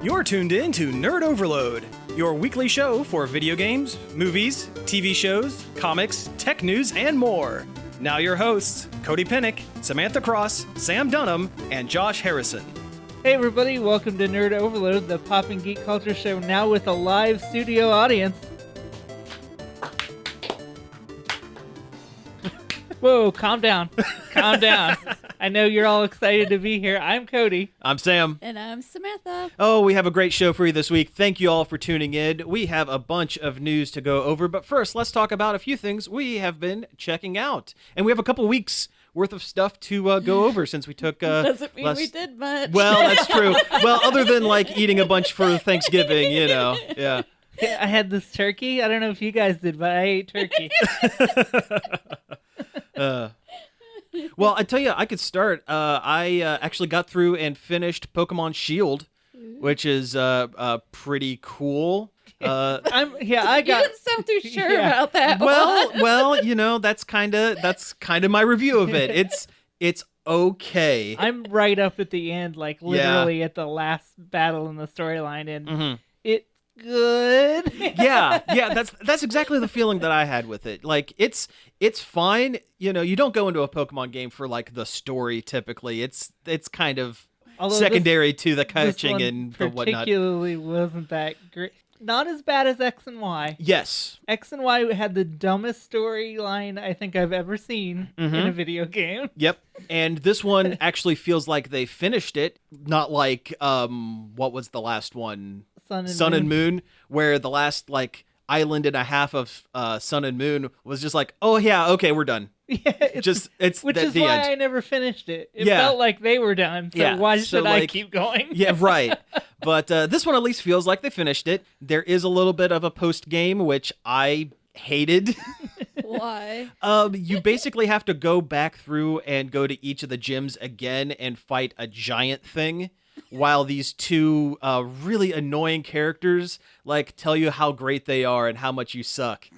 You're tuned in to Nerd Overload, your weekly show for video games, movies, TV shows, comics, tech news, and more. Now your hosts, Cody Pinnick, Samantha Cross, Sam Dunham, and Josh Harrison. Hey everybody, welcome to Nerd Overload, the pop and geek culture show now with a live studio audience. Whoa, calm down. Calm down. I know you're all excited to be here. I'm Cody. I'm Sam. And I'm Samantha. Oh, we have a great show for you this week. Thank you all for tuning in. We have a bunch of news to go over, but first, let's talk about a few things we have been checking out. And we have a couple weeks worth of stuff to go over since we took... Doesn't mean we did much. Well, that's true. Well, other than like eating a bunch for Thanksgiving, you know, yeah. I had this turkey. I don't know if you guys did, but I ate turkey. Well, I tell you, I could start. I actually got through and finished Pokemon Shield, which is pretty cool. I got. You didn't sound too sure about that. Well, you know, that's kind of my review of it. It's okay. I'm right up at the end, like literally at the last battle in the storyline, and it's good. yeah, that's exactly the feeling that I had with it. Like it's fine. You know, you don't go into a Pokemon game for like the story typically. It's kind of secondary to the catching and the whatnot. Particularly wasn't that great. Not as bad as X and Y. Yes. X and Y had the dumbest storyline I think I've ever seen in a video game. Yep. And this one actually feels like they finished it, not like what was the last one? Sun and Moon, where the last like island and a half of Sun and Moon was just like, oh yeah, okay, we're done. Yeah, it's which is the why end. I never finished it. It felt like they were done, so why should I keep going? Yeah, right. But this one at least feels like they finished it. There is a little bit of a post game, which I hated. Why? You basically have to go back through and go to each of the gyms again and fight a giant thing, while these two really annoying characters like tell you how great they are and how much you suck.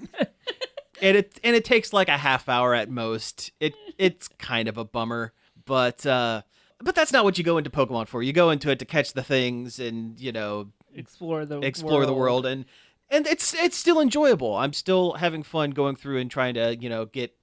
And it takes like a half hour at most. It's kind of a bummer, but that's not what you go into Pokemon for. You go into it to catch the things and, you know, explore the world, and it's still enjoyable. I'm still having fun going through and trying to, you know, get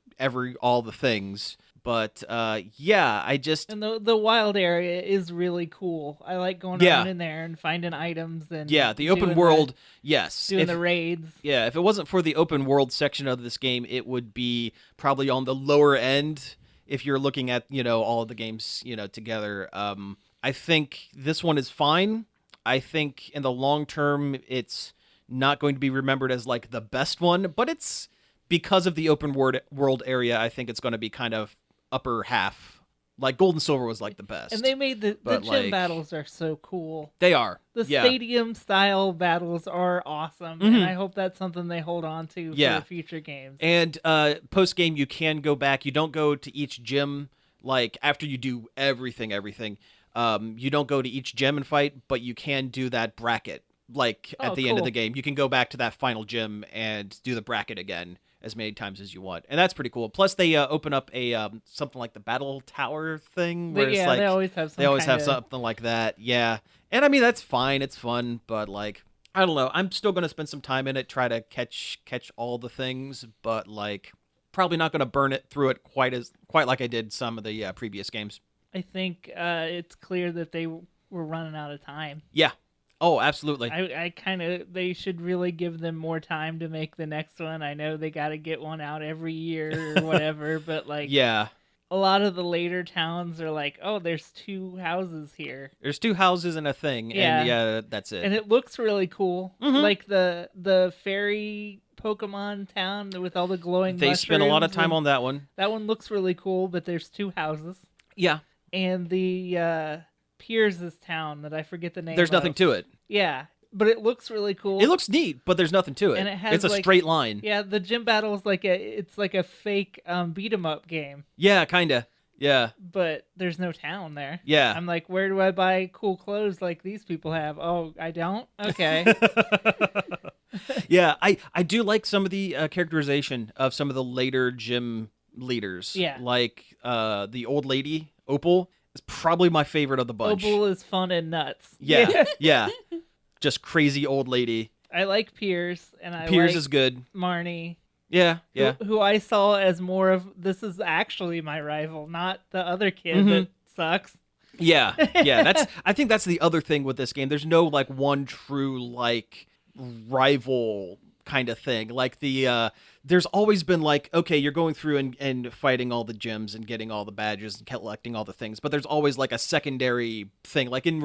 all the things. But I just and the wild area is really cool. I like going around in there and finding items and the open world. Doing the raids. Yeah, if it wasn't for the open world section of this game, it would be probably on the lower end. If you're looking at, you know, all of the games, you know, together, I think this one is fine. I think in the long term, it's not going to be remembered as like the best one, but it's because of the open world area. I think it's going to be kind of upper half. Like Gold and Silver was like the best. And they made the gym battles are so cool. They are. The stadium style battles are awesome. And I hope that's something they hold on to for future games. And post game you can go back. You don't go to each gym like after you do everything. You don't go to each gym and fight, but you can do that bracket. Like at the end of the game, you can go back to that final gym and do the bracket again as many times as you want, and that's pretty cool. Plus, they open up a something like the battle tower thing, where it's like they always have something like that. Yeah, and I mean that's fine, it's fun, but like I don't know, I'm still gonna spend some time in it, try to catch all the things, but like probably not gonna burn it through it quite like I did some of the previous games. I think it's clear that they were running out of time. Yeah. Oh, absolutely. They should really give them more time to make the next one. I know they got to get one out every year or whatever, but like, yeah, a lot of the later towns are like, oh, there's 2 houses here. There's 2 houses and a thing, and that's it. And it looks really cool. Like the fairy Pokemon town with all the glowing mushrooms. They spent a lot of time on that one. That one looks really cool, but there's 2 houses. Yeah. And the Piers' town that I forget the name. There's nothing to it. Yeah, but it looks really cool. It looks neat, but there's nothing to it. And it's a straight line. Yeah, the gym battle is like a fake beat 'em up game. Yeah, kinda. Yeah. But there's no town there. Yeah. I'm like, where do I buy cool clothes like these people have? Oh, I don't? Okay. Yeah, I do like some of the characterization of some of the later gym leaders. Yeah. Like the old lady, Opal. It's probably my favorite of the bunch. Opal is fun and nuts. Yeah, yeah. Just crazy old lady. I like Piers, and I Piers like is good. Marnie. Yeah, yeah. Who I saw as more of, this is actually my rival, not the other kid Mm-hmm. that sucks. Yeah, yeah. I think that's the other thing with this game. There's no like one true like rival kind of thing. Like there's always been like, okay, you're going through and fighting all the gyms and getting all the badges and collecting all the things, but there's always like a secondary thing. Like in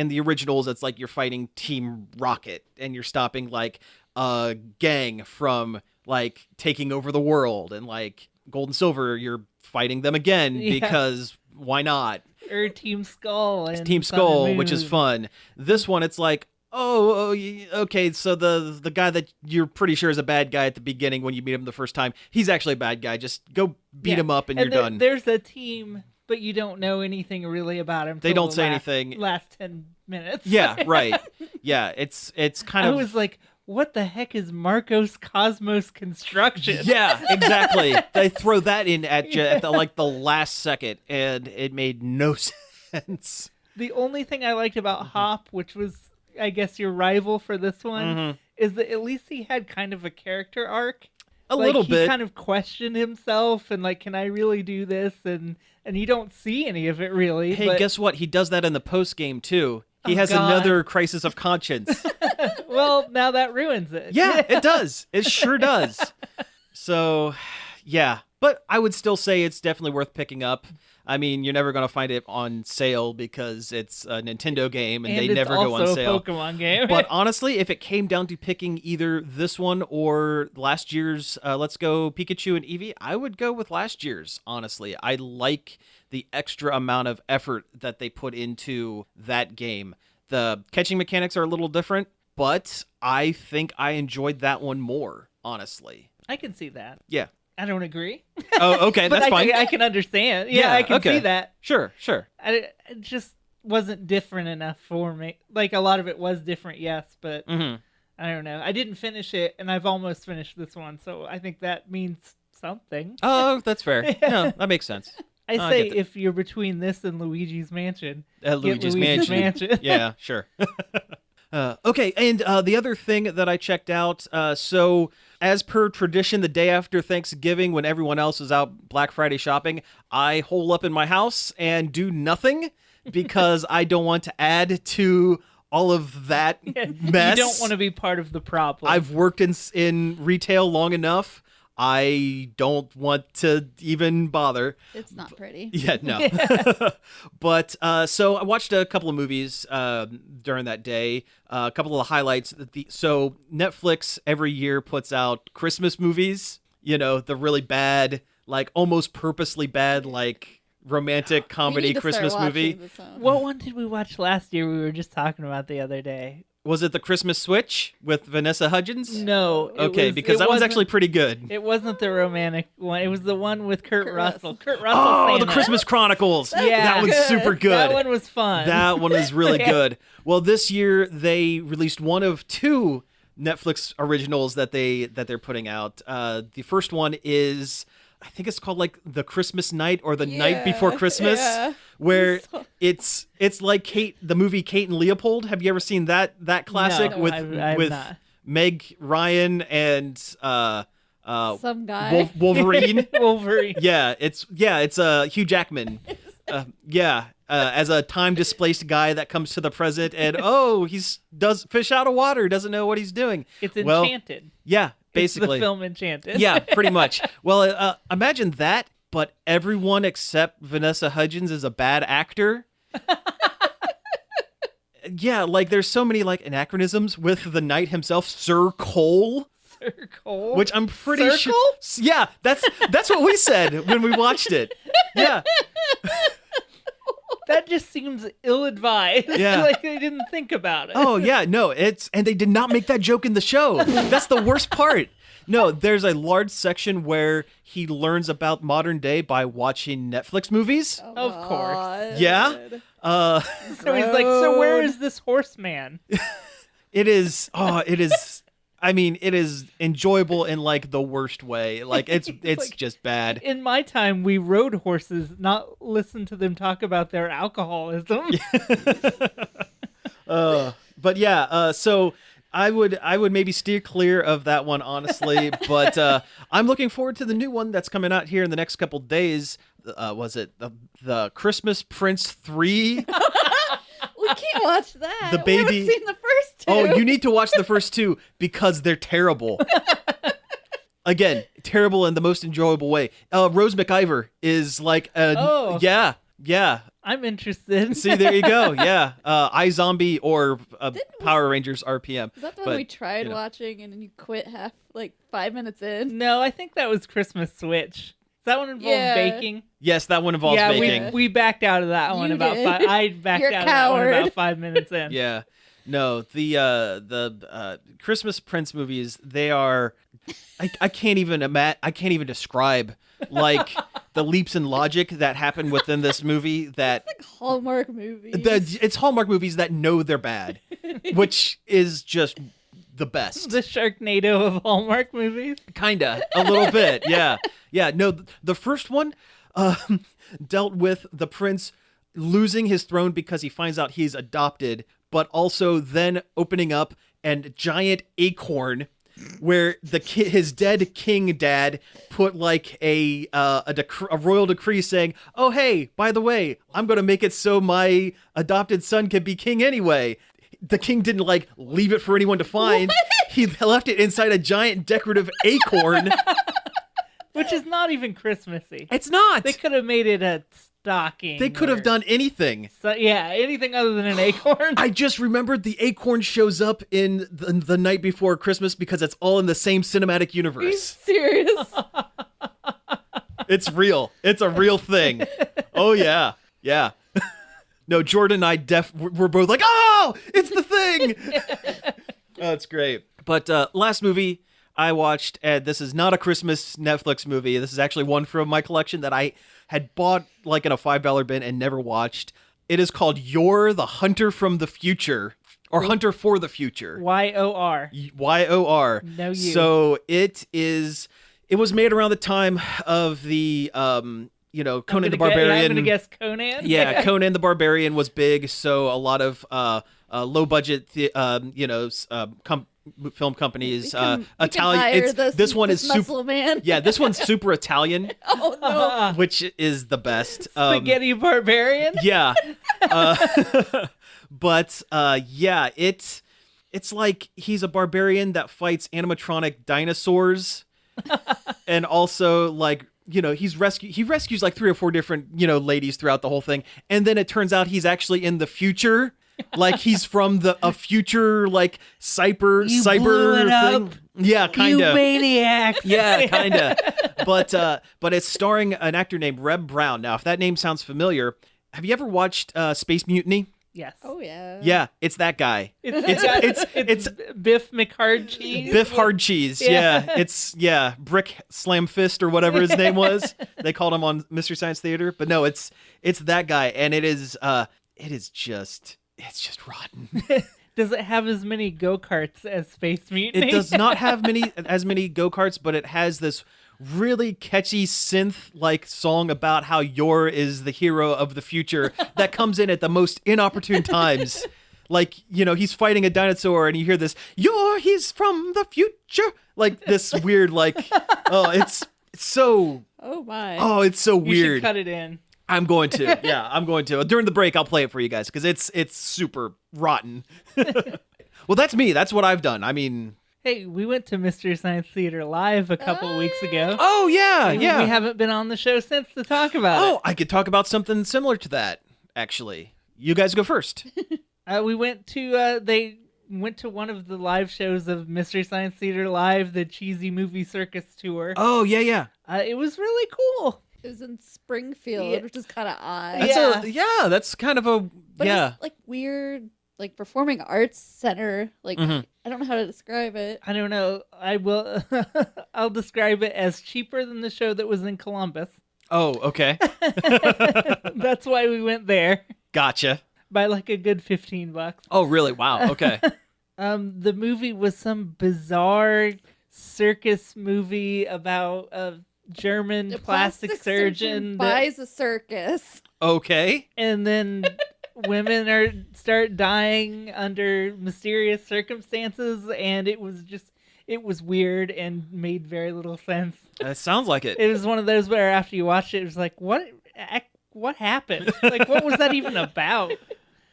the originals, it's like you're fighting Team Rocket and you're stopping like a gang from like taking over the world, and like Gold and Silver, you're fighting them again because why not? Or Team Skull. And Team Sun and Skull, which is Moon. fun. This one, it's like, okay, so the guy that you're pretty sure is a bad guy at the beginning when you meet him the first time, he's actually a bad guy. Just go beat him up and you're done. There's a team, but you don't know anything really about him. They don't say anything. Last 10 minutes. Yeah, right. Yeah, it's kind I of. was like, what the heck is Marcos Cosmos Construction? Yeah, exactly. They throw that in at you at the last second, and it made no sense. The only thing I liked about Mm-hmm. Hop, which was, I guess, your rival for this one, is that at least he had kind of a character arc. A little he bit. kind of questioned himself and like, can I really do this? And you don't see any of it really. Hey, but, guess what? He does that in the post game too. He Oh, has God. another crisis of conscience. well, now that ruins it. Yeah, it does. It sure does. So, yeah. But I would still say it's definitely worth picking up. I mean, you're never going to find it on sale because it's a Nintendo game and, they it's never go on also sale. a Pokemon game. But honestly, if it came down to picking either this one or last year's Let's Go Pikachu and Eevee, I would go with last year's, honestly. I like the extra amount of effort that they put into that game. The catching mechanics are a little different, but I think I enjoyed that one more, honestly. I can see that. Yeah. I don't agree. Oh, okay, but that's fine. I can understand. Yeah, Yeah, I can okay. see that. Sure. It just wasn't different enough for me. Like, a lot of it was different, yes, but Mm-hmm. I don't know. I didn't finish it, and I've almost finished this one, so I think that means something. Oh, that's fair. No, that makes sense. I I say get that. if you're between this and Luigi's Mansion, Luigi's Luigi's Mansion. Yeah, sure. Okay, and the other thing that I checked out, so as per tradition, the day after Thanksgiving, when everyone else is out Black Friday shopping, I hole up in my house and do nothing because I don't want to add to all of that mess. You don't want to be part of the problem. I've worked in retail long enough. I don't want to even bother. It's not pretty. Yeah, no. But so I watched a couple of movies during that day. A couple of the highlights. So Netflix every year puts out Christmas movies. You know, the really bad, like almost purposely bad, like romantic We comedy need to start Christmas movie. watching this one. What one did we watch last year? We were just talking about the other day. Was it the Christmas Switch with Vanessa Hudgens? No. Okay, because that one's actually pretty good. It wasn't the romantic one. It was the one with Kurt Russell. Kurt Russell. Oh, the Santa. Christmas Chronicles. Yeah. That one's super good. That one was fun. That one is really Yeah. good. Well, this year they released one of two Netflix originals that they're putting out. The first one is, I think it's called like The Christmas Night or The Night Before Christmas, yeah. where it's like the movie Kate and Leopold. Have you ever seen that classic No, with I've with not. Meg Ryan and Some guy. Wolverine? Wolverine. Yeah, it's Hugh Jackman. As a time displaced guy that comes to the present and does fish out of water, doesn't know what he's doing. It's Well, Enchanted. yeah, It's basically. the film Enchanted. Yeah, pretty much. Well, imagine that, but everyone except Vanessa Hudgens is a bad actor. Yeah, like there's so many like anachronisms with the knight himself, Sir Cole. Circle. Which I'm pretty sure. Circle? Yeah, that's what we said when we watched it. Yeah, That just seems ill-advised. Yeah. Like they didn't think about it. oh yeah, no, and they did not make that joke in the show. That's the worst part. No, there's a large section where he learns about modern day by watching Netflix movies. Oh, Of course. God. Yeah? So he's like, so where is this horseman? It is I mean, it is enjoyable in like the worst way. Like it's like, just bad. In my time, we rode horses, not listen to them talk about their alcoholism. But yeah, so I would maybe steer clear of that one, honestly. But I'm looking forward to the new one that's coming out here in the next couple days. Was it the Christmas Prince 3? We can't watch that. The baby. We haven't seen the first two. Oh, you need to watch the first two because they're terrible. Again, terrible in the most enjoyable way. Rose McIver is like yeah. I'm interested. See, there you go. Yeah, iZombie or Power Rangers RPM. Is that the one we tried watching and then you quit 5 minutes in? No, I think that was Christmas Switch. Does that one involve baking? Yes, that one involves baking. Yeah, we backed out of that one about 5. I backed out of that one about 5 minutes in. Yeah. No, the Christmas Prince movies, they are I can't even describe like the leaps in logic that happen within this movie that it's like Hallmark movies. It's Hallmark movies that know they're bad, which is just the best. The Sharknado of Hallmark movies? Kinda. A little bit, yeah. Yeah, no, the first one dealt with the prince losing his throne because he finds out he's adopted, but also then opening up and giant acorn where his dead king dad put like a royal decree saying, "Oh hey, by the way, I'm going to make it so my adopted son can be king anyway." The king didn't like leave it for anyone to find. What? He left it inside a giant decorative acorn. Which is not even Christmassy. It's not. They could have made it a stocking. They could have done anything. So, yeah, anything other than an acorn. I just remembered the acorn shows up in the night before Christmas because it's all in the same cinematic universe. Are you serious? It's real. It's a real thing. Oh, yeah. Yeah. No, Jordan and I we're both like, oh, it's the thing. Oh, it's great. But last movie I watched, this is not a Christmas Netflix movie. This is actually one from my collection that I had bought like in a $5 bin and never watched. It is called You're the Hunter from the Future, or Hunter for the Future. Y-O-R. Y-O-R. No, you. So it was made around the time of the Conan the Barbarian. I'm gonna guess Conan. Yeah, Conan the Barbarian was big, so a lot of low budget film companies, Italian. This one is super. Man. Yeah, this one's super Italian. Oh no! Which is the best. Spaghetti Barbarian. Yeah, but yeah, it's like he's a barbarian that fights animatronic dinosaurs, and also like. He rescues like 3 or 4 different, ladies throughout the whole thing. And then it turns out he's actually in the future. Like he's from a future like cyber thing. Up. Yeah, kind of. You maniacs. Yeah, kind of. But it's starring an actor named Reb Brown. Now, if that name sounds familiar, have you ever watched Space Mutiny? Yes. Oh yeah. Yeah, it's that guy. It's Biff McHardcheese. Biff Hardcheese. Yeah. Brick Slam Fist or whatever his name was. They called him on Mystery Science Theater, but no, it's that guy, and it's just rotten. Does it have as many go-karts as Space Mutiny? It does not have as many go-karts, but it has this really catchy synth-like song about how Yor is the hero of the future that comes in at the most inopportune times. Like, he's fighting a dinosaur and you hear this, he's from the future. Like this weird, like, oh, it's so... Oh my. Oh, it's so you weird. Should cut it in. I'm going to. Yeah, I'm going to. During the break, I'll play it for you guys because it's super rotten. Well, that's me. That's what I've done. I mean... Hey, we went to Mystery Science Theater Live a couple weeks ago. Oh, yeah, yeah. We haven't been on the show since to talk about it. Oh, I could talk about something similar to that, actually. You guys go first. We went to, they went to one of the live shows of Mystery Science Theater Live, the Cheesy Movie Circus Tour. Oh, yeah. It was really cool. It was in Springfield, which is kind of odd. That's kind of a, but it's like weird... like performing arts center, like I don't know how to describe it. I don't know. I will. I'll describe it as cheaper than the show that was in Columbus. Oh, okay. That's why we went there. Gotcha. By like a good $15. Oh, really? Wow. Okay. The movie was some bizarre circus movie about a German The plastic surgeon that, buys a circus. Okay. and then women start dying under mysterious circumstances, and it was weird and made very little sense. That sounds like it. It was one of those where after you watched it, it was like, what happened? Like, what was that even about?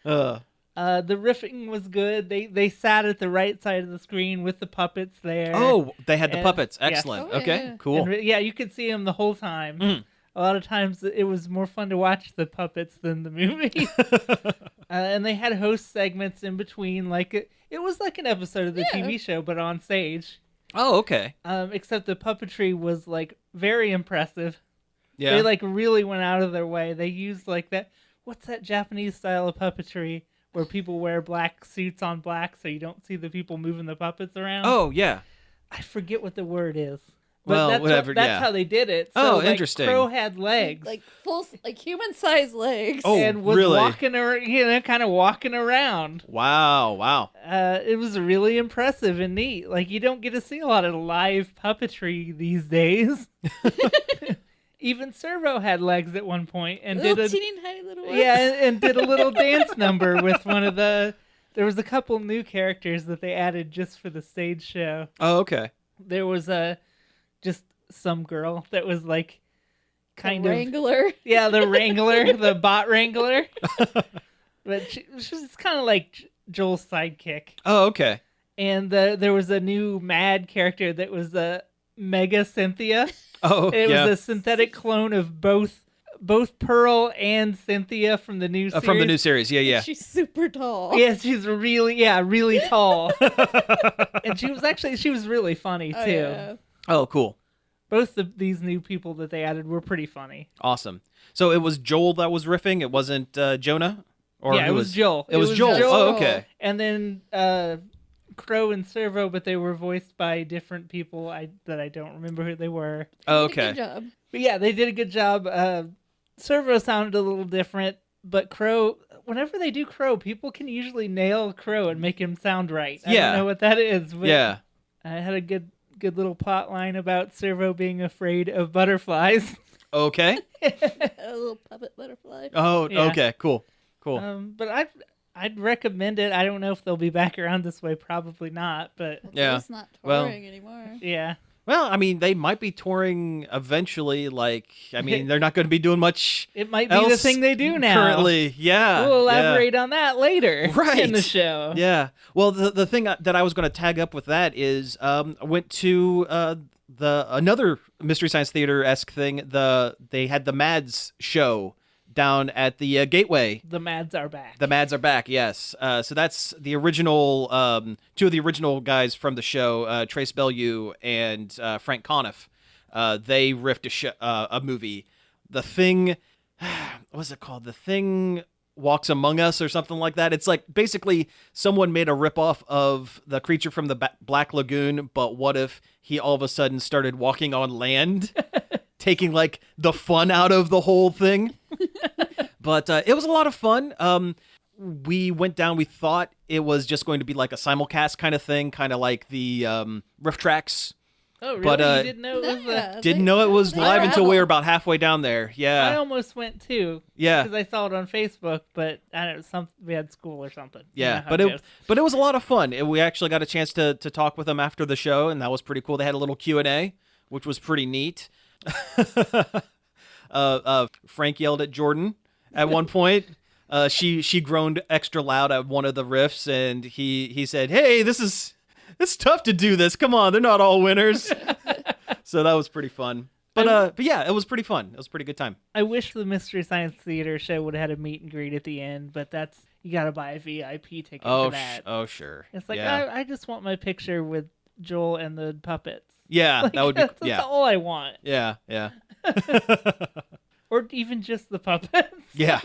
Uh, The riffing was good. They sat at the right side of the screen with the puppets there. oh, they had the And- puppets. yes. Excellent. Oh, Okay, yeah. cool. And you could see them the whole time. Mhm. A lot of times it was more fun to watch the puppets than the movie. And they had host segments in between. Like it was like an episode of the Yeah. TV show, but on stage. Oh, okay. Except the puppetry was like very impressive. Yeah. They like really went out of their way. They used like that. What's that Japanese style of puppetry where people wear black suits on black so you don't see the people moving the puppets around? Oh, yeah. I forget what the word is. But Well, that's whatever, That's yeah. how they did it. Oh, like, interesting. Crow had legs. Like human-sized legs. Oh, and was really? walking around, kind of walking around. Wow. It was really impressive and neat. Like, you don't get to see a lot of live puppetry these days. Even Servo had legs at one point and Little did a teeny tiny little ones. yeah, and did a little dance number with one of the. There was a couple new characters that they added just for the stage show. Oh, okay. There was just some girl that was like kind The of Wrangler. yeah, the Wrangler, the bot Wrangler. But she was kind of like Joel's sidekick. Oh, okay. And there was a new mad character that was Mega Cynthia. Oh, It yeah. was a synthetic clone of both Pearl and Cynthia from the new series. From the new series. Yeah. She's super tall. Yeah, she's really tall. And she was really funny too. Oh, yeah. Oh, cool. Both of these new people that they added were pretty funny. Awesome. So it was Joel that was riffing. It wasn't Jonah? Or yeah, who it was Joel. It was Joel. Oh, okay. And then Crow and Servo, but they were voiced by different people that I don't remember who they were. Oh, Did a okay. Good job. But yeah, they did a good job. Servo sounded a little different, but Crow, whenever they do Crow, people can usually nail Crow and make him sound right. I Yeah. don't know what that is, but Yeah. I had a good little plot line about Servo being afraid of butterflies. Okay. A little puppet butterfly. Oh, Yeah. okay. Cool. But I'd recommend it. I don't know if they'll be back around this way. Probably not, but Yeah. It's not Well- touring anymore. yeah. Well, I mean, they might be touring eventually. Like, I mean, they're not going to be doing much It might be the else thing they do now. currently. Yeah. We'll yeah. elaborate on that later Right. in the show. Yeah. Well, the thing that I was going to tag up with that is I went to another Mystery Science Theater-esque thing. They had the Mads show down at the Gateway. The Mads are back. The Mads are back, yes. So that's the original, two of the original guys from the show, Trace Bellew and Frank Conniff. They riffed a movie. The Thing, what's it called? The Thing Walks Among Us or something like that. It's like basically someone made a ripoff of the creature from the Black Lagoon, but what if he all of a sudden started walking on land, taking like the fun out of the whole thing? But it was a lot of fun. We went down. We thought it was just going to be like a simulcast kind of thing, kind of like the Riff Tracks. Oh, really? But, You didn't know it was Yeah, Didn't know it was they live until we were travel. about halfway down there. I Yeah, almost went too. yeah, Because I saw it on Facebook, but I don't know, we had school or something. You know yeah. how But goes. it was a lot of fun. We actually got a chance to talk with them after the show, and that was pretty cool. They had a little Q&A, which was pretty neat. Frank yelled at Jordan at one point. She groaned extra loud at one of the riffs, and he said, "Hey, it's tough to do this. Come on, they're not all winners." So that was pretty fun. But yeah, it was pretty fun. It was a pretty good time. I wish the Mystery Science Theater show would have had a meet and greet at the end, but you got to buy a VIP ticket Oh, for that. Sure. It's like, yeah, I just want my picture with Joel and the puppets. yeah, Like, that would be that's yeah, all I want. yeah, yeah, Or even just the puppets. yeah.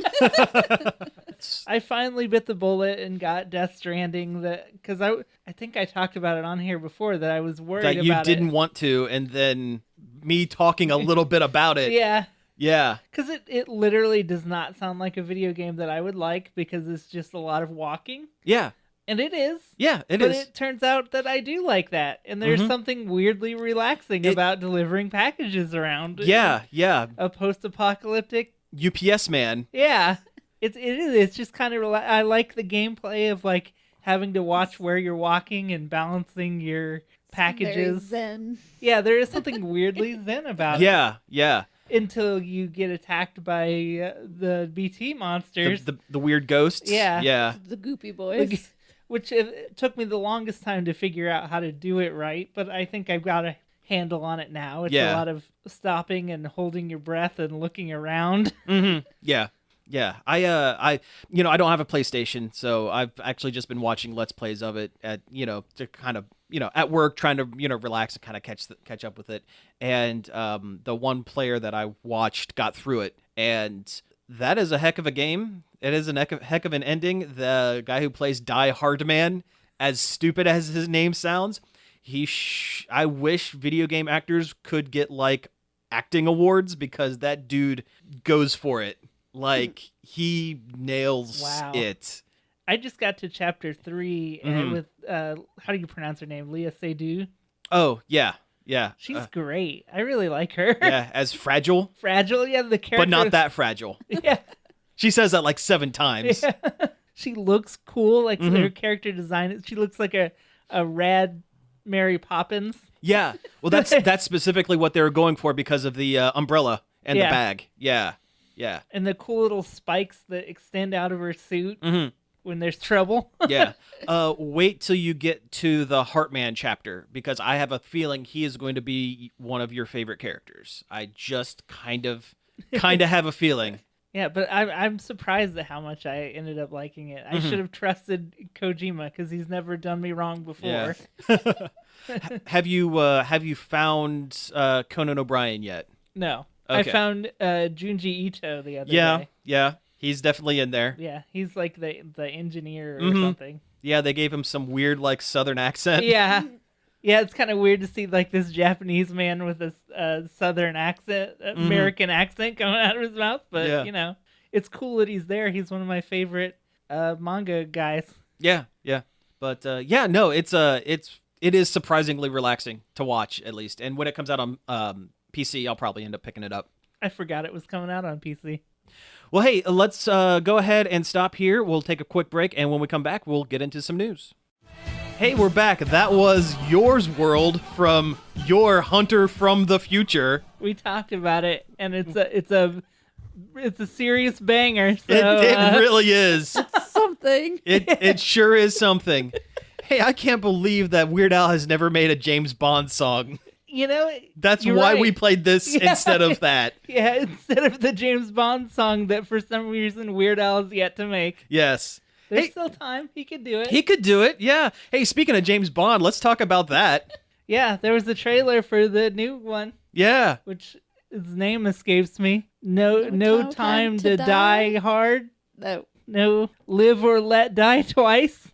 I finally bit the bullet and got Death Stranding because I think I talked about it on here before that I was worried That you about didn't it. want to, and then me talking a little bit about it. Yeah, Yeah. because it literally does not sound like a video game that I would like because it's just a lot of walking. Yeah. And it is. Yeah, it but is. it turns out that I do like that. And there's something weirdly relaxing about delivering packages around. Yeah, yeah. A post-apocalyptic. UPS man. Yeah. It is. It's just kind of I like the gameplay of like having to watch where you're walking and balancing your packages. Very zen. Yeah, there is something weirdly zen about it. Yeah, yeah. Until you get attacked by the BT monsters. The weird ghosts. Yeah. Yeah. The goopy boys. Which it took me the longest time to figure out how to do it right, but I think I've got a handle on it now. It's a lot of stopping and holding your breath and looking around. Mm-hmm. Yeah. Yeah. I don't have a PlayStation, so I've actually just been watching Let's Plays of it at, to kind of, at work, trying to, relax and kind of catch up with it. And the one player that I watched got through it, and that is a heck of a game. It is a heck of an ending. The guy who plays Die Hard Man, as stupid as his name sounds, I wish video game actors could get like acting awards, because that dude goes for it. Like, he nails it. I just got to chapter 3 with how do you pronounce her name? Leah Seydoux. Oh yeah, yeah. She's great. I really like her. Yeah, as Fragile. Fragile, yeah, the character. But not that fragile. Yeah. She says that like 7 times. Yeah. She looks cool. Like her character design. She looks like a rad Mary Poppins. Yeah. Well, that's specifically what they were going for because of the umbrella and the bag. Yeah. Yeah. And the cool little spikes that extend out of her suit when there's trouble. Yeah. Wait till you get to the Heartman chapter, because I have a feeling he is going to be one of your favorite characters. I just kind of have a feeling. Yeah, but I'm surprised at how much I ended up liking it. I should have trusted Kojima, because he's never done me wrong before. Yeah. Have you found Conan O'Brien yet? No. Okay. I found Junji Ito the other day. Yeah. He's definitely in there. Yeah, he's like the engineer or something. Yeah, they gave him some weird like Southern accent. Yeah. Yeah, it's kind of weird to see like this Japanese man with a Southern accent, American accent coming out of his mouth. But it's cool that he's there. He's one of my favorite manga guys. Yeah, yeah. But it is surprisingly relaxing to watch, at least. And when it comes out on PC, I'll probably end up picking it up. I forgot it was coming out on PC. Well, hey, let's go ahead and stop here. We'll take a quick break, and when we come back, we'll get into some news. Hey, we're back. That was Yours World from your Hunter from the Future. We talked about it, and it's a serious banger. So, it really is. Something. It sure is something. Hey, I can't believe that Weird Al has never made a James Bond song. That's why we played this instead of that. Yeah, instead of the James Bond song that for some reason Weird Al has yet to make. Yes. There's still time. He could do it. He could do it, yeah. Hey, speaking of James Bond, let's talk about that. Yeah, there was a trailer for the new one. Yeah. Which his name escapes me. No time to die hard. No, Live or Let Die twice.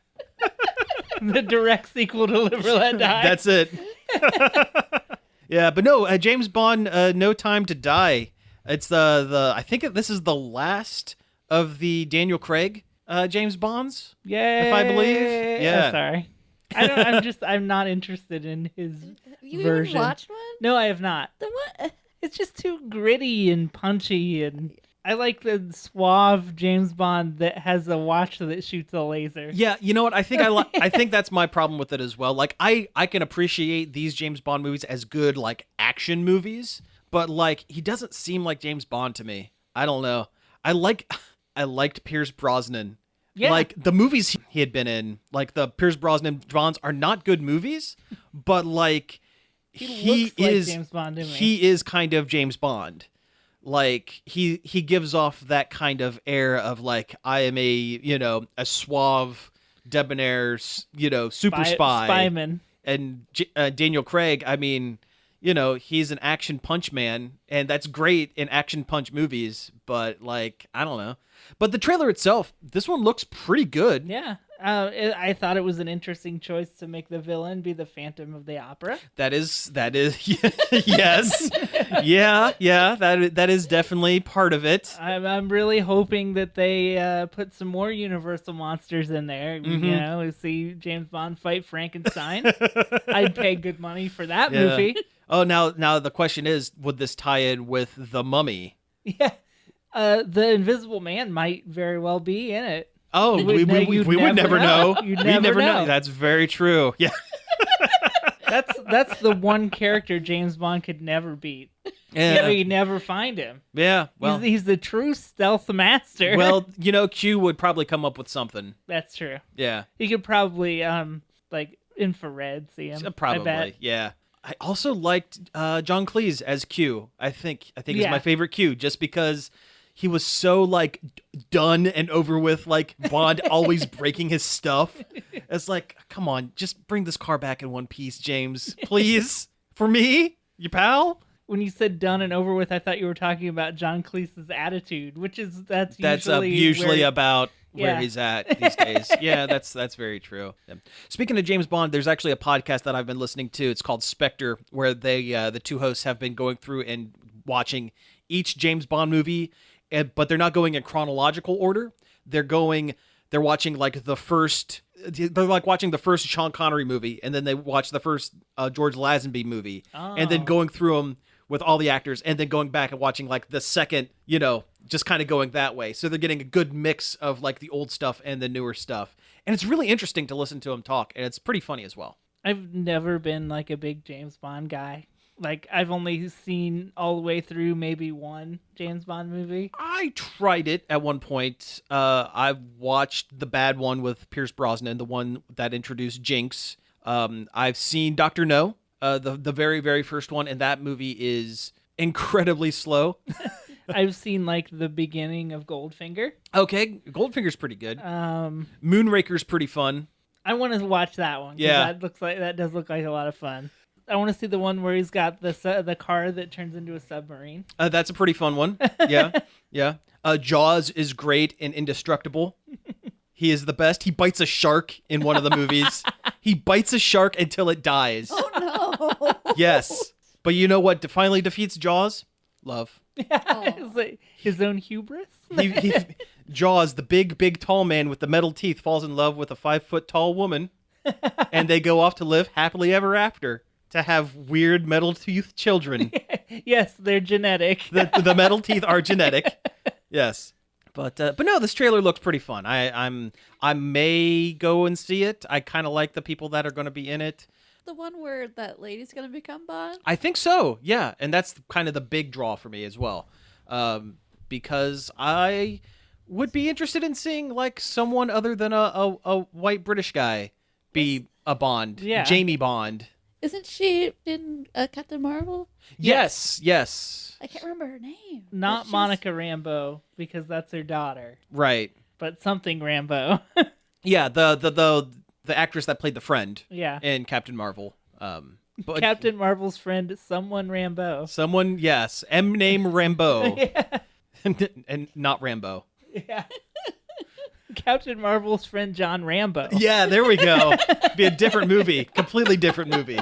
The direct sequel to Live or Let Die. That's it. Yeah, but no, James Bond, No Time to Die. It's I think this is the last of the Daniel Craig James Bonds. Yeah, if I believe. Yeah, I'm sorry. I'm not interested in his You version. even watched one? No, I have not. The what? It's just too gritty and punchy, and I like the suave James Bond that has a watch that shoots a laser. Yeah, you know what? I think I think that's my problem with it as well. Like I can appreciate these James Bond movies as good like action movies, but like he doesn't seem like James Bond to me. I don't know. I liked Pierce Brosnan. Yeah. Like the movies he had been in, like the Pierce Brosnan Bonds are not good movies, but like he is like James Bond to me. He is kind of James Bond. Like he gives off that kind of air of like I am a suave, debonair super spy spyman. And Daniel Craig, I mean, he's an action punch man, and that's great in action punch movies. But like I don't know. But the trailer itself, this one looks pretty good. Yeah, I thought it was an interesting choice to make the villain be the Phantom of the Opera. That is yes, that is definitely part of it. I'm really hoping that they put some more Universal monsters in there. Mm-hmm. You know, we see James Bond fight Frankenstein. I'd pay good money for that movie. Oh, now the question is, would this tie in with The Mummy? Yeah, the Invisible Man might very well be in it. Oh, we would never know. You'd We'd never know. know. That's very true. Yeah. That's the one character James Bond could never beat. Yeah. You never find him. Yeah. Well, he's the true stealth master. Well, Q would probably come up with something. That's true. Yeah. He could probably like infrared see him. Probably. I bet. Yeah. I also liked John Cleese as Q. I think he's my favorite Q, just because he was so like done and over with, like Bond always breaking his stuff. It's like, come on, just bring this car back in one piece, James, please, for me, you pal. When you said done and over with, I thought you were talking about John Cleese's attitude, that's usually about where Yeah. he's at these days. Yeah, that's very true. Yeah. Speaking of James Bond, there's actually a podcast that I've been listening to. It's called Spectre, where the two hosts have been going through and watching each James Bond movie, but they're not going in chronological order. They're watching like the first. They're like watching the first Sean Connery movie, and then they watch the first George Lazenby movie, and then going through them with all the actors, and then going back and watching like the second, just kind of going that way. So they're getting a good mix of like the old stuff and the newer stuff. And it's really interesting to listen to them talk, and it's pretty funny as well. I've never been like a big James Bond guy. Like, I've only seen all the way through maybe one James Bond movie. I tried it at one point. I watched the bad one with Pierce Brosnan, the one that introduced Jinx. I've seen Dr. No, the very, very first one, and that movie is incredibly slow. I've seen like the beginning of Goldfinger. Okay, Goldfinger's pretty good. Moonraker's pretty fun. I want to watch that one. Yeah, that does look like a lot of fun. I want to see the one where he's got the car that turns into a submarine. That's a pretty fun one. Yeah, yeah. Jaws is great and indestructible. He is the best. He bites a shark in one of the movies. He bites a shark until it dies. Oh no. Yes. But you know what finally defeats Jaws? Love. It's like his own hubris. Jaws, the big, tall man with the metal teeth, falls in love with a 5-foot tall woman, and they go off to live happily ever after to have weird metal teeth children. Yes, they're genetic. The metal teeth are genetic. Yes. But no, this trailer looks pretty fun. I may go and see it. I kind of like the people that are going to be in it. The one where that lady's gonna become Bond? I think so, yeah. And that's kind of the big draw for me as well. Because I would be interested in seeing like someone other than a white British guy be a Bond. Yeah. Jamie Bond. Isn't she in Captain Marvel? Yes. I can't remember her name. Not Monica Rambeau, because that's her daughter. Right. But something Rambeau. Yeah, the actress that played the friend. Yeah. In Captain Marvel. But Captain Marvel's friend, someone Rambeau. Someone, yes. M name Rambeau. Yeah. and not Rambo. Yeah. Captain Marvel's friend John Rambo. Yeah, there we go. Be a different movie. Completely different movie.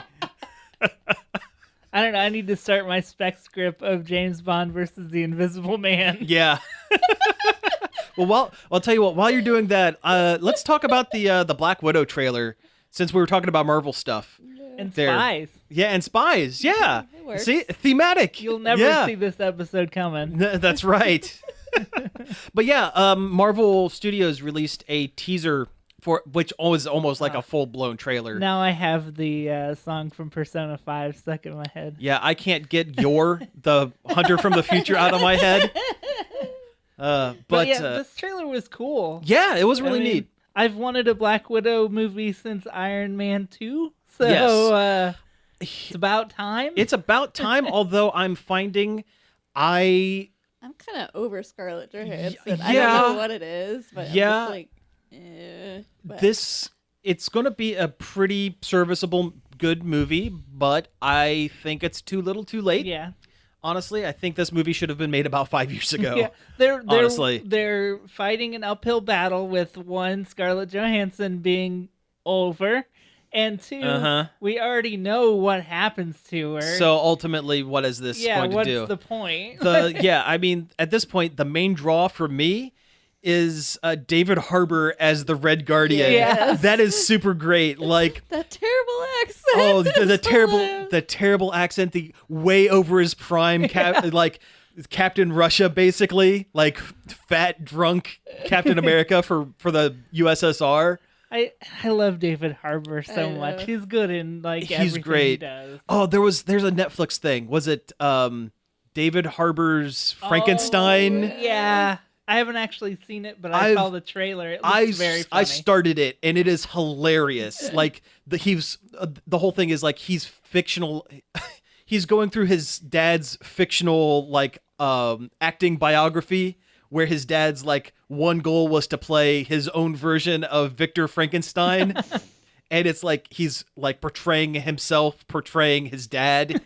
I don't know. I need to start my spec script of James Bond versus the Invisible Man. Yeah. Well, I'll tell you what. While you're doing that, let's talk about the Black Widow trailer, since we were talking about Marvel stuff. And there. Spies. Yeah, and Spies. Yeah. It works. See, thematic. You'll never see this episode coming. That's right. But yeah, Marvel Studios released a teaser for which was almost like a full-blown trailer. Now I have the song from Persona 5 stuck in my head. Yeah, I can't get the Hunter from the Future out of my head. But yeah, this trailer was cool. Yeah, it was really neat. I've wanted a Black Widow movie since Iron Man 2, so yes. It's about time. It's about time, although I'm finding I'm kind of over Scarlett Johansson. Yeah. I don't know what it is, but yeah. I'm just like, it's going to be a pretty serviceable, good movie, but I think it's too little too late. Yeah. honestly, I think this movie should have been made about 5 years ago. Yeah, honestly, they're fighting an uphill battle with one, Scarlett Johansson being over, and two, we already know what happens to her. So ultimately, what is this going to do? What's the point? I mean, at this point, the main draw for me is David Harbour as the Red Guardian. Yes. That is super great. Like that terrible accent. Oh, the terrible accent, the way over his prime, like Captain Russia, basically, like fat drunk Captain America for the USSR. I love David Harbour so much. He's good in like everything great. He does. Oh, there's a Netflix thing. Was it David Harbour's Frankenstein? Oh, yeah. I haven't actually seen it, but I saw the trailer. It looks very funny. I started it, and it is hilarious. Like the whole thing is like he's fictional. He's going through his dad's fictional like acting biography, where his dad's like one goal was to play his own version of Victor Frankenstein, and it's like he's like portraying himself, portraying his dad.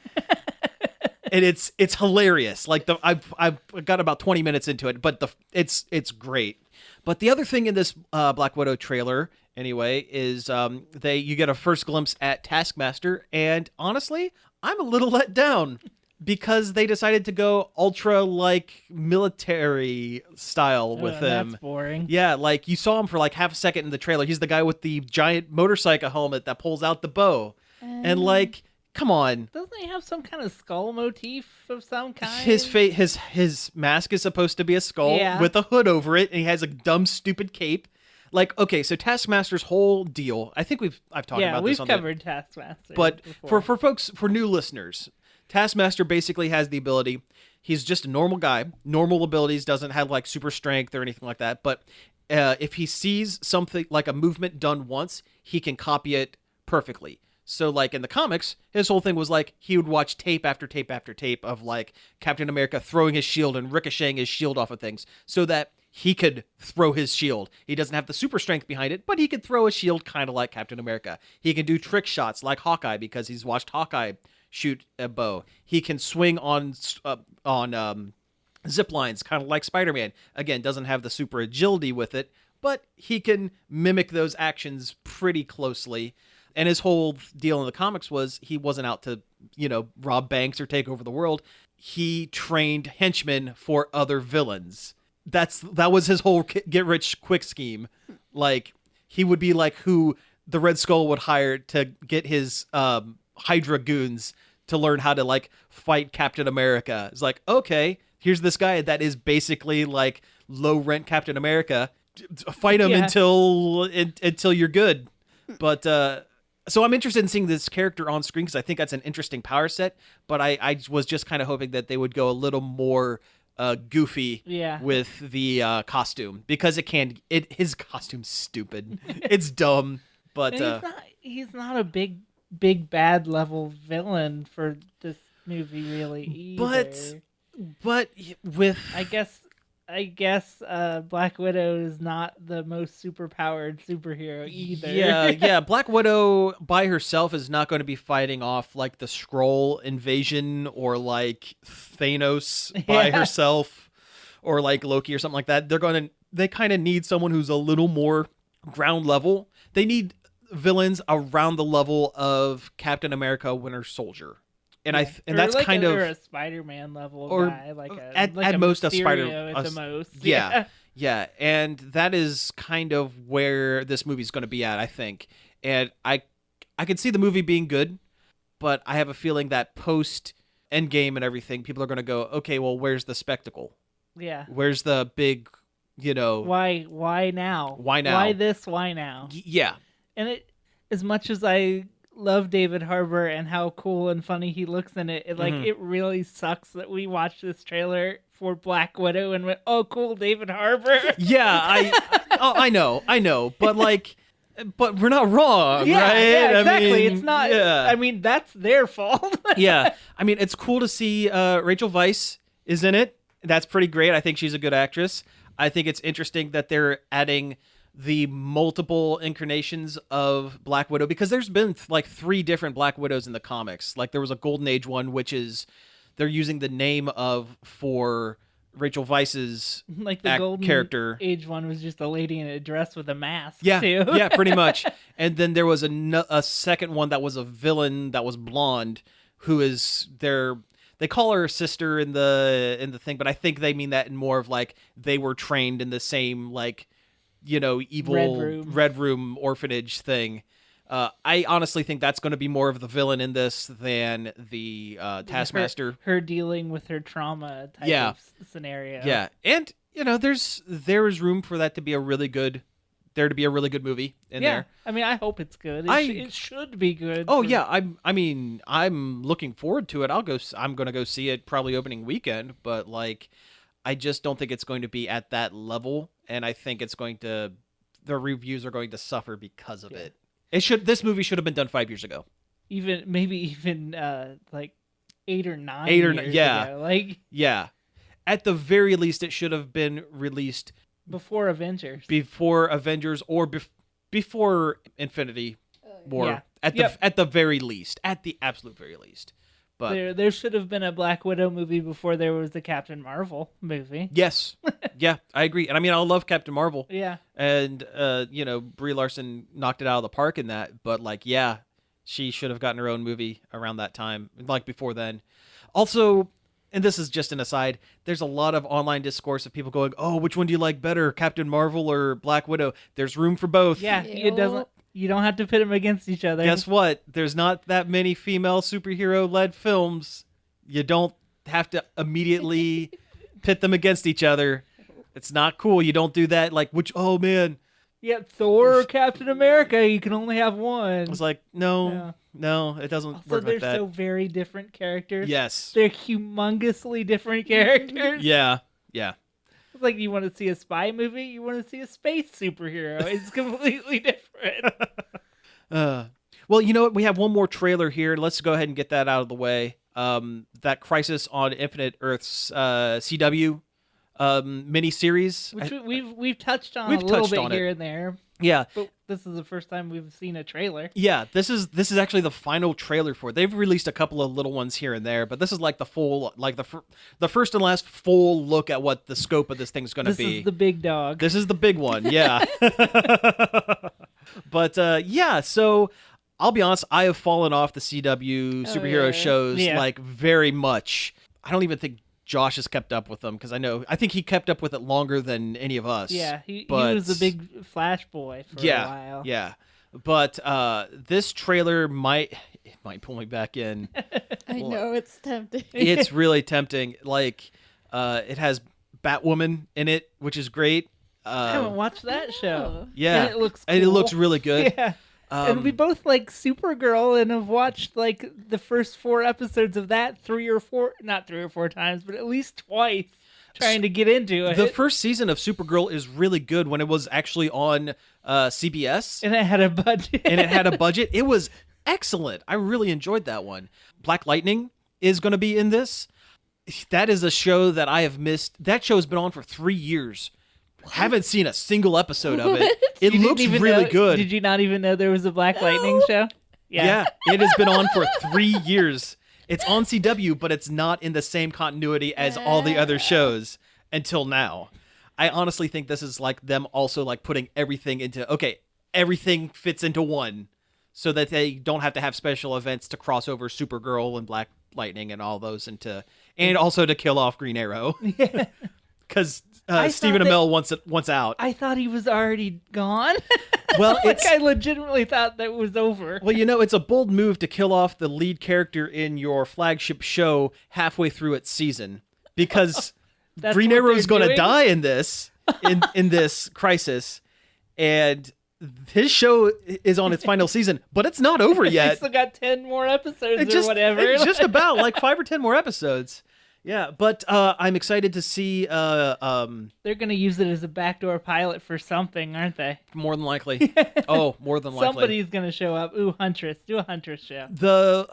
And it's hilarious. Like I've got about 20 minutes into it, but it's great. But the other thing in this Black Widow trailer, anyway, is you get a first glimpse at Taskmaster, and honestly, I'm a little let down because they decided to go ultra like military style with him. That's boring. Yeah, like you saw him for like half a second in the trailer. He's the guy with the giant motorcycle helmet that pulls out the bow, and like. Come on. Doesn't he have some kind of skull motif of some kind? His mask is supposed to be a skull with a hood over it, and he has a dumb, stupid cape. Like, okay, so Taskmaster's whole deal, I think I've talked about this on we've covered Taskmaster. But before. for folks, for new listeners, Taskmaster basically has the ability, he's just a normal guy, normal abilities, doesn't have like super strength or anything like that, but if he sees something like a movement done once, he can copy it perfectly. So, like, in the comics, his whole thing was, like, he would watch tape after tape after tape of, like, Captain America throwing his shield and ricocheting his shield off of things so that he could throw his shield. He doesn't have the super strength behind it, but he could throw a shield kind of like Captain America. He can do trick shots like Hawkeye because he's watched Hawkeye shoot a bow. He can swing on zip lines kind of like Spider-Man. Again, doesn't have the super agility with it, but he can mimic those actions pretty closely. And his whole deal in the comics was he wasn't out to, rob banks or take over the world. He trained henchmen for other villains. That was his whole get rich quick scheme. Like, he would be like who the Red Skull would hire to get his Hydra goons to learn how to like fight Captain America. It's like, okay, here's this guy that is basically like low rent Captain America. Fight him until you're good. But so I'm interested in seeing this character on screen because I think that's an interesting power set. But I was just kind of hoping that they would go a little more goofy with the costume because his costume's stupid. It's dumb, but he's not a big bad level villain for this movie really either. But with I guess Black Widow is not the most superpowered superhero either. Yeah. Black Widow by herself is not going to be fighting off like the Skrull invasion or like Thanos by herself or like Loki or something like that. They kind of need someone who's a little more ground level. They need villains around the level of Captain America, Winter Soldier. And that's like kind of a Spider-Man level guy, at most a Spider at the most. Yeah, and that is kind of where this movie's going to be at, I think. And I can see the movie being good, but I have a feeling that post Endgame and everything, people are going to go, okay, well, where's the spectacle? Yeah. Where's the big, Why now? Why now? Why this? Why now? Yeah. And as much as I love David Harbour and how cool and funny he looks in it, it really sucks that we watched this trailer for Black Widow and went, oh, cool, David Harbour. Yeah, I know, but but we're not wrong, right? Yeah, exactly. It's not. Yeah. I mean, that's their fault. Yeah, I mean, it's cool to see Rachel Weisz is in it. That's pretty great. I think she's a good actress. I think it's interesting that they're adding the multiple incarnations of Black Widow because there's been like 3 different Black Widows in the comics. Like there was a Golden Age one, which is they're using the name for Rachel Weisz's like the golden character. Age one was just a lady in a dress with a mask. Yeah, too. yeah, pretty much. And then there was a second one that was a villain that was blonde, who is they call her sister in the thing, but I think they mean that in more of like they were trained in the same like, evil Red Room orphanage thing. I honestly think that's going to be more of the villain in this than the Taskmaster. Her dealing with her trauma type of scenario. Yeah, and there is room for that to be a really good movie in there. I mean, I hope it's good. It should be good. Oh yeah, I'm looking forward to it. I'm going to go see it probably opening weekend, but like I just don't think it's going to be at that level, and I think the reviews are going to suffer because of it. This movie should have been done 5 years ago. Even like 8 or 9 years ago. Like At the very least, it should have been released before Avengers. Or before Infinity War. Yeah. At the very least. At the absolute very least. But there should have been a Black Widow movie before there was the Captain Marvel movie. Yes. Yeah, I agree. And I mean, I love Captain Marvel. Yeah. And, Brie Larson knocked it out of the park in that. But, like, yeah, she should have gotten her own movie around that time, like before then. Also, and this is just an aside, there's a lot of online discourse of people going, oh, which one do you like better, Captain Marvel or Black Widow? There's room for both. Yeah, you don't have to pit them against each other. Guess what? There's not that many female superhero-led films. You don't have to immediately pit them against each other. It's not cool. You don't do that. Like, oh, man. Yeah, Thor or Captain America, you can only have one. It's like, no, it doesn't work like that. They're so very different characters. Yes. They're humongously different characters. Yeah. It's like you want to see a spy movie, you want to see a space superhero. It's completely different. Well, you know what? We have one more trailer here. Let's go ahead and get that out of the way. That Crisis on Infinite Earths CW miniseries. Which we've touched on a little bit here and there. Yeah. But this is the first time we've seen a trailer. Yeah, this is actually the final trailer for it. They've released a couple of little ones here and there, but this is like the full, like the first and last full look at what the scope of this thing's going to be. This is the big dog. This is the big one, yeah. But so I'll be honest, I have fallen off the CW superhero shows like very much. I don't even think Josh has kept up with them because I think he kept up with it longer than any of us. Yeah, he was the big Flash boy for a while. Yeah, but this trailer might pull me back in. I know, it's tempting. It's really tempting. Like, it has Batwoman in it, which is great. I haven't watched that show. Yeah, and it looks cool. And it looks really good. Yeah. And we both like Supergirl and have watched like the first 4 episodes of that not 3 or 4 times, but at least twice trying to get into it. The first season of Supergirl is really good when it was actually on CBS. And it had a budget. It was excellent. I really enjoyed that one. Black Lightning is going to be in this. That is a show that I have missed. That show's been on for 3 years. Haven't seen a single episode of it. It looks really good. Did you not even know there was a Black Lightning show? Yeah, it has been on for 3 years. It's on CW, but it's not in the same continuity as all the other shows until now. I honestly think this is like them also like putting everything everything fits into one so that they don't have to have special events to cross over Supergirl and Black Lightning and all those and also to kill off Green Arrow. Because Stephen Amell wants out. I thought he was already gone. Well, I legitimately thought that was over. Well, it's a bold move to kill off the lead character in your flagship show halfway through its season, because Green Arrow's going to die in this in this Crisis, and his show is on its final season, but it's not over yet. They still got 10 more episodes or whatever. It's just about like 5 or 10 more episodes. Yeah, but I'm excited to see. They're going to use it as a backdoor pilot for something, aren't they? More than likely. Oh, more than likely. Somebody's going to show up. Ooh, Huntress. Do a Huntress show. The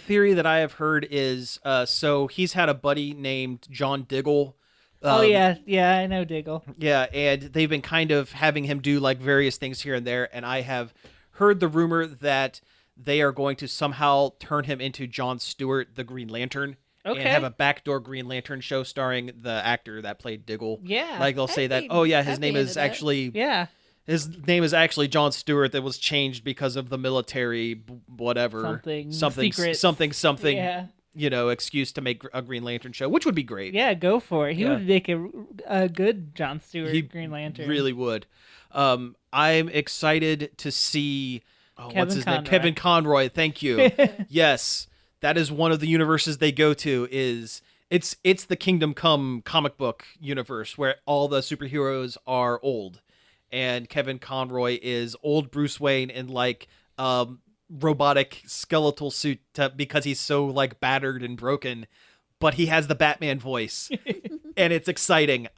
theory that I have heard is so he's had a buddy named John Diggle. Yeah, I know Diggle. Yeah, and they've been kind of having him do like various things here and there, and I have heard the rumor that they are going to somehow turn him into Jon Stewart, the Green Lantern, and have a backdoor Green Lantern show starring the actor that played Diggle. Yeah. Like they'll say that, oh yeah, his name is actually his name is actually Jon Stewart that was changed because of the military whatever something yeah. Excuse to make a Green Lantern show, which would be great. Yeah, go for it. He would make a good Jon Stewart Green Lantern. Really would. I'm excited to see what's his name? Kevin Conroy. Thank you. Yes. That is one of the universes they go to. It's the Kingdom Come comic book universe where all the superheroes are old, and Kevin Conroy is old Bruce Wayne in like robotic skeletal suit because he's so like battered and broken, but he has the Batman voice, and it's exciting.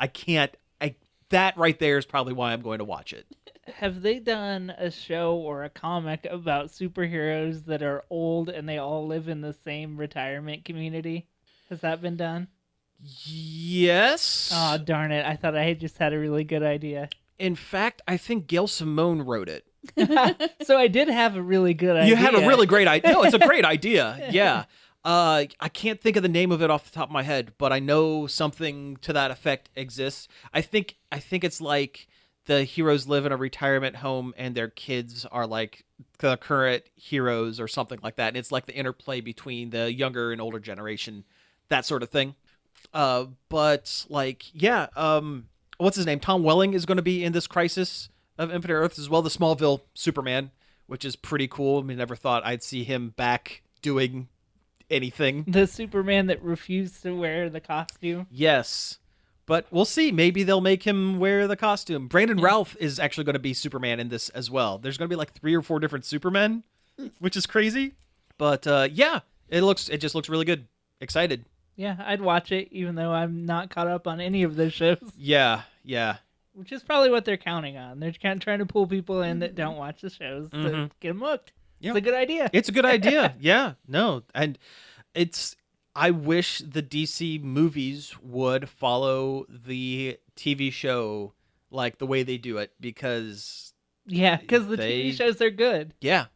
That right there is probably why I'm going to watch it. Have they done a show or a comic about superheroes that are old and they all live in the same retirement community? Has that been done? Yes. Oh, darn it. I thought I had just had a really good idea. In fact, I think Gail Simone wrote it. So I did have a really good idea. You had a really great idea. No, it's a great idea. Yeah. I can't think of the name of it off the top of my head, but I know something to that effect exists. I think it's like the heroes live in a retirement home and their kids are like the current heroes or something like that. And it's like the interplay between the younger and older generation, that sort of thing. But like, yeah, what's his name? Tom Welling is going to be in this Crisis of Infinite Earths as well. The Smallville Superman, which is pretty cool. I mean, never thought I'd see him back doing anything. The Superman that refused to wear the costume. Yes. But we'll see. Maybe they'll make him wear the costume. Brandon Routh is actually going to be Superman in this as well. There's going to be like 3 or 4 different Supermen, which is crazy. But yeah, it just looks really good. Excited. Yeah, I'd watch it even though I'm not caught up on any of those shows. Yeah. Which is probably what they're counting on. They're kind of trying to pull people in that don't watch the shows to get them hooked. Yep. It's a good idea. It's a good idea. Yeah. No. And I wish the DC movies would follow the TV show like the way they do it because the TV shows are good. Yeah.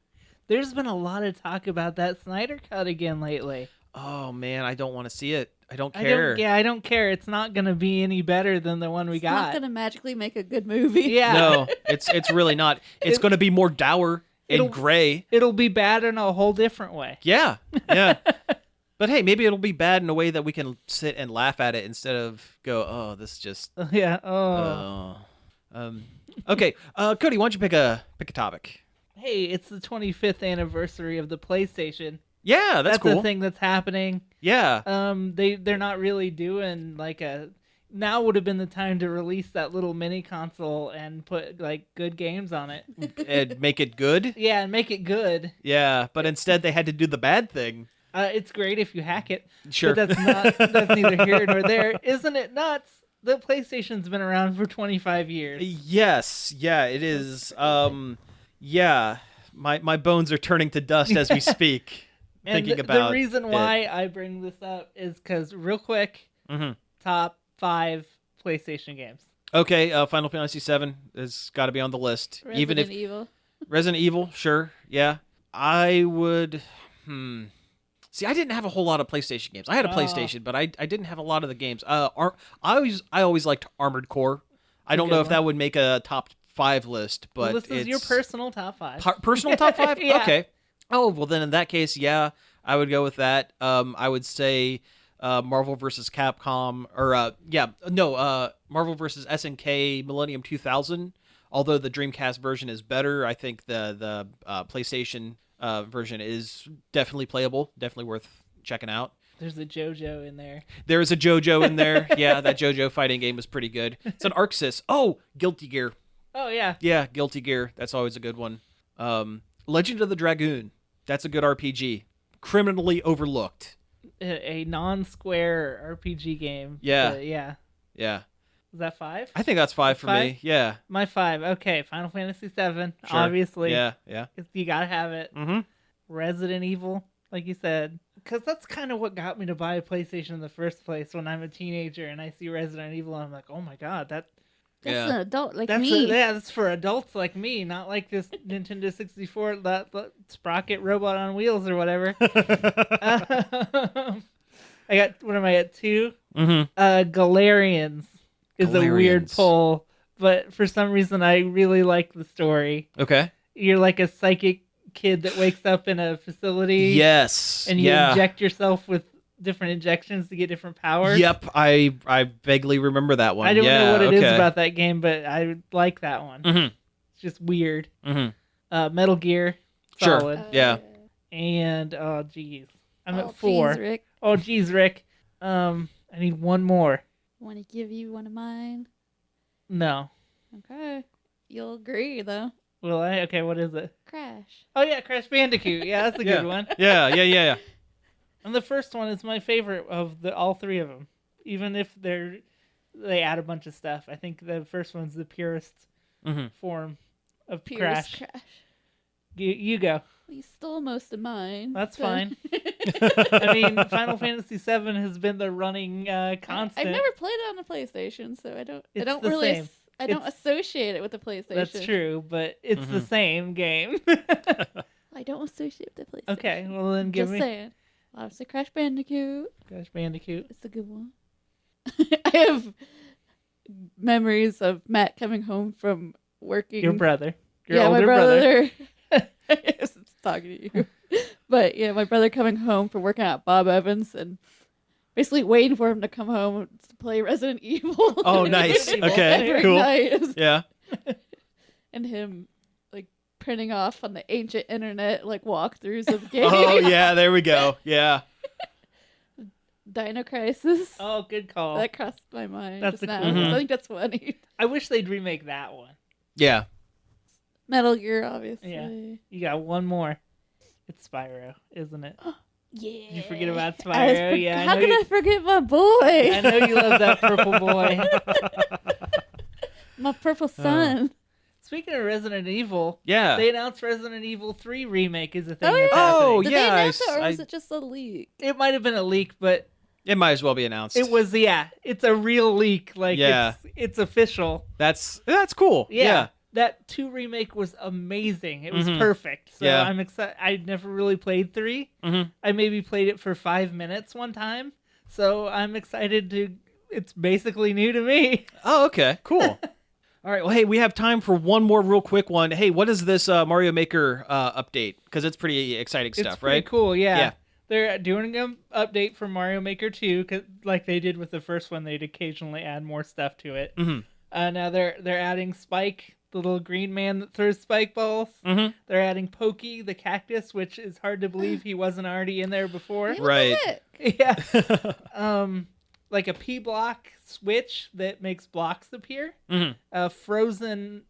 There's been a lot of talk about that Snyder Cut again lately. Oh man, I don't want to see it. I don't care. I don't care. It's not going to be any better than the one we got. It's not going to magically make a good movie. Yeah. No, it's really not. It's going to be more dour and gray. It'll be bad in a whole different way. Yeah. But hey, maybe it'll be bad in a way that we can sit and laugh at it instead of go, oh, this just... Yeah, Okay, Cody, why don't you pick a topic? Hey, it's the 25th anniversary of the PlayStation. Yeah, that's cool. That's the thing that's happening. Yeah. They're not really doing like now would have been the time to release that little mini console and put like good games on it. And make it good? Yeah, and make it good. Yeah, but instead they had to do the bad thing. It's great if you hack it. Sure. But that's neither here nor there. Isn't it nuts? The PlayStation's been around for 25 years. Yes. Yeah, it is. Yeah. My bones are turning to dust as we speak. Thinking about the reason why I bring this up is because real quick, top 5 PlayStation games. Okay, Final Fantasy VII has got to be on the list. Resident Evil. Resident Evil, sure. Yeah. I would... See, I didn't have a whole lot of PlayStation games. I had a PlayStation, but I didn't have a lot of the games. I always liked Armored Core. I don't know if that would make a top 5 list, but this is your personal top 5. Personal top 5? Yeah. Okay. Oh, well then in that case, yeah, I would go with that. I would say Marvel vs. Capcom, or Marvel vs. SNK Millennium 2000. Although the Dreamcast version is better, I think the PlayStation version is definitely playable, definitely worth checking out. There's a JoJo in there. There is a JoJo in there. Yeah, that JoJo fighting game was pretty good. It's an Arc Sys. Oh, Guilty Gear. Oh, yeah. Yeah, Guilty Gear. That's always a good one. Legend of the Dragoon. That's a good RPG. Criminally overlooked. A non-square RPG game. Yeah. Yeah. Is that 5? I think that's 5 for me. Yeah. My 5. Okay, Final Fantasy VII. Sure. Obviously. Yeah. You gotta have it. Mm-hmm. Resident Evil, like you said. Because that's kind of what got me to buy a PlayStation in the first place when I'm a teenager and I see Resident Evil and I'm like, oh my god, That's Yeah. an adult like me. That's for adults like me, not like this Nintendo 64 that sprocket robot on wheels or whatever. I got, what am I at, 2? Galarians is a weird Galarians. pull, but for some reason I really like the story. Okay. You're like a psychic kid that wakes up in a facility. Yes. And you inject yourself with different injections to get different powers. Yep, I vaguely remember that one. I don't know what it is okay. about that game, but I like that one. It's just weird. Metal Gear, solid. Sure. Yeah. And oh geez, I'm Oh, at 4. geez, Rick. Oh geez, Rick. I need one more. Want to give you one of mine? No. Okay. You'll agree, though. Will I? Okay, what is it? Crash. Oh yeah, Crash Bandicoot. Yeah, that's a good one. Yeah. And the first one is my favorite of all 3 of them. Even if they add a bunch of stuff, I think the first one's the purest form of Purest Crash. Crash. You go. Well, you stole most of mine. That's so- fine. I mean, Final Fantasy VII has been the running constant. I've never played it on a PlayStation, so I don't It's don't the really same. I don't associate it with the PlayStation. That's true, but it's the same game. I don't associate with the PlayStation. Okay, well then give Just me saying. Obviously, Crash Bandicoot. Crash Bandicoot. It's a good one. I have memories of Matt coming home from working. Your brother. Your Yeah, older my brother. I was talking to you. But yeah, my brother coming home from working at Bob Evans and basically waiting for him to come home to play Resident Evil. Oh, nice. Okay, Every cool. night. Yeah. And him like printing off on the ancient internet like walkthroughs of games. Oh, yeah, there we go. Yeah. Dino Crisis. Oh, good call. That crossed my mind That's just a now. cool one. I think that's funny. I wish they'd remake that one. Yeah. Metal Gear, obviously. Yeah. You got one more. It's Spyro, isn't it? Yeah. Did you forget about I Spyro? Yeah. How could I forget my boy? I know you love that purple boy. My purple son. Speaking of Resident Evil, Yeah. they announced Resident Evil 3 remake is a thing Oh, that's yeah. Oh, happening. Did yeah, they I announce s- it, or I- was it just a leak? It might have been a leak, but It might as well be announced. it was, it's a real leak. Like, Yeah. it's official. That's cool. Yeah. That 2 remake was amazing. It was perfect. So Yeah. I'm excited. I never really played 3. I maybe played it for 5 minutes one time. So I'm excited to. It's basically new to me. Oh, okay. Cool. All right. Well, hey, we have time for one more real quick one. Hey, what is this Mario Maker update? Because it's pretty exciting stuff, It's pretty right? cool. Yeah. Yeah. They're doing an update for Mario Maker 2, 'cause like they did with the first one. They'd occasionally add more stuff to it. Now they're adding Spike, the little green man that throws spike balls. They're adding Pokey, the cactus, which is hard to believe he wasn't already in there before. Yeah, what Right. the heck? Yeah. Like a P block switch that makes blocks appear. A frozen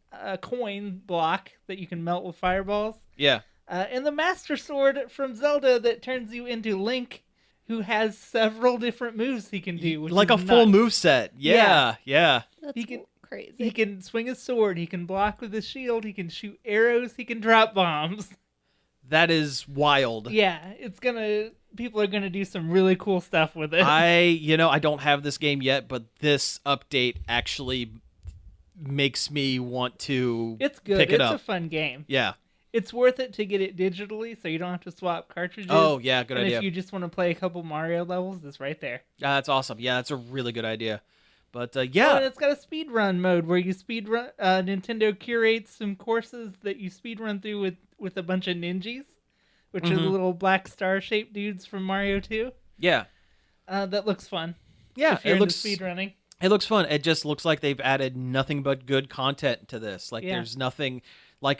coin block that you can melt with fireballs. Yeah. And the Master Sword from Zelda that turns you into Link, who has several different moves he can do. Which Like a is full nuts. move set. Yeah. Yeah. That's He can- crazy. He can swing his sword. He can block with his shield. He can shoot arrows. He can drop bombs. That is wild. Yeah, people are gonna do some really cool stuff with it. I don't have this game yet, but this update actually makes me want to It's good. pick it It's up. a fun game. Yeah. It's worth it to get it digitally, so you don't have to swap cartridges. Oh, yeah, good and idea. if you just want to play a couple Mario levels, it's right there. That's awesome. Yeah, that's a really good idea. But Oh, and yeah. it's got a speed run mode where you speed run. Nintendo curates some courses that you speed run through with a bunch of ninjas, which are the little black star shaped dudes from Mario 2. Yeah. That looks fun. Yeah, if you're it looks into speed running. It looks fun. It just looks like they've added nothing but good content to this. Like Yeah. there's nothing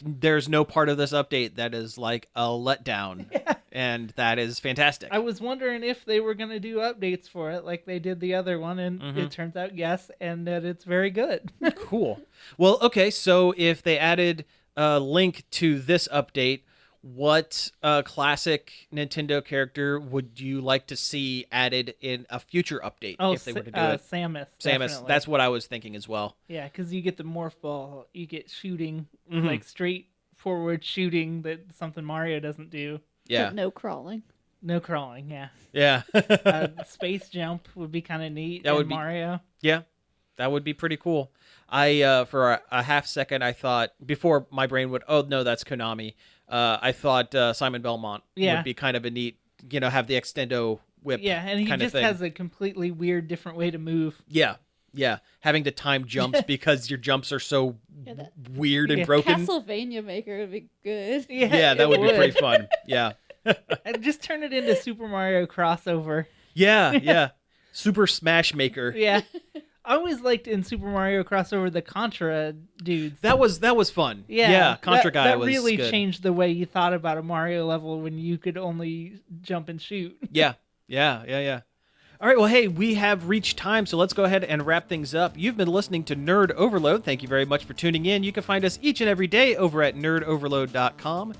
there's no part of this update that is like a letdown. And that is fantastic. I was wondering if they were going to do updates for it like they did the other one, and it turns out yes, and that it's very good. Cool. Well, okay, so if they added a link to this update, what classic Nintendo character would you like to see added in a future update if they were to do it? Samus. Samus. Definitely. That's what I was thinking as well. Yeah, because you get the morph ball, you get shooting, like straight forward shooting that something Mario doesn't do. Yeah. But no crawling. No crawling, yeah. Yeah. Space jump would be kind of neat. That in would be- Mario. Yeah. That would be pretty cool. I for a half second I thought, before my brain would, oh no, that's Konami. I thought Simon Belmont would be kind of a neat, have the extendo whip. Yeah, and he just has a completely weird, different way to move. Yeah, having to time jumps because your jumps are so weird and broken. Castlevania Maker would be good. Yeah, that would be pretty fun. Yeah. And just turn it into Super Mario crossover. Yeah. Super Smash Maker. Yeah. I always liked in Super Mario crossover the Contra dudes. That was fun. Yeah, Contra guy was that really good. changed the way you thought about a Mario level when you could only jump and shoot. Yeah. All right, well, hey, we have reached time, so let's go ahead and wrap things up. You've been listening to Nerd Overload. Thank you very much for tuning in. You can find us each and every day over at nerdoverload.com.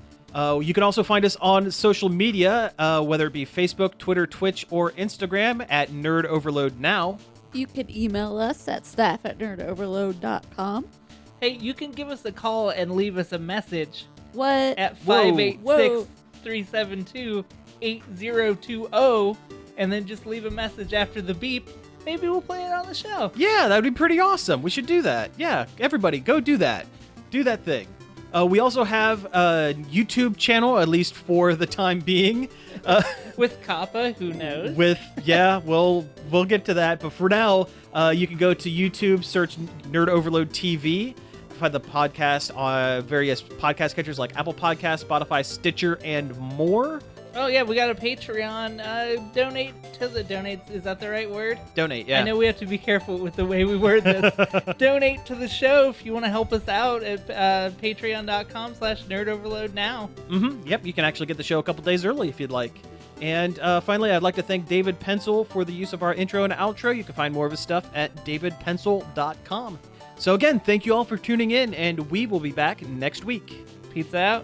You can also find us on social media, whether it be Facebook, Twitter, Twitch, or Instagram at Nerd Overload Now. You can email us at staff@nerdoverload.com. Hey, you can give us a call and leave us a message. What? At 586-372-8020, and then just leave a message after the beep. Maybe we'll play it on the show. Yeah, that would be pretty awesome. We should do that. Yeah, everybody, go do that. Do that thing. We also have a YouTube channel, at least for the time being. With Kappa, who knows? We'll get to that. But for now, you can go to YouTube, search Nerd Overload TV, find the podcast on various podcast catchers like Apple Podcasts, Spotify, Stitcher, and more. Oh, yeah, we got a Patreon. Donate to the donates. Is that the right word? Donate, yeah. I know we have to be careful with the way we word this. Donate to the show if you want to help us out at patreon.com/nerdoverloadnow. Mm-hmm. Yep, you can actually get the show a couple days early if you'd like. And finally, I'd like to thank David Pencil for the use of our intro and outro. You can find more of his stuff at davidpencil.com. So again, thank you all for tuning in, and we will be back next week. Pizza out.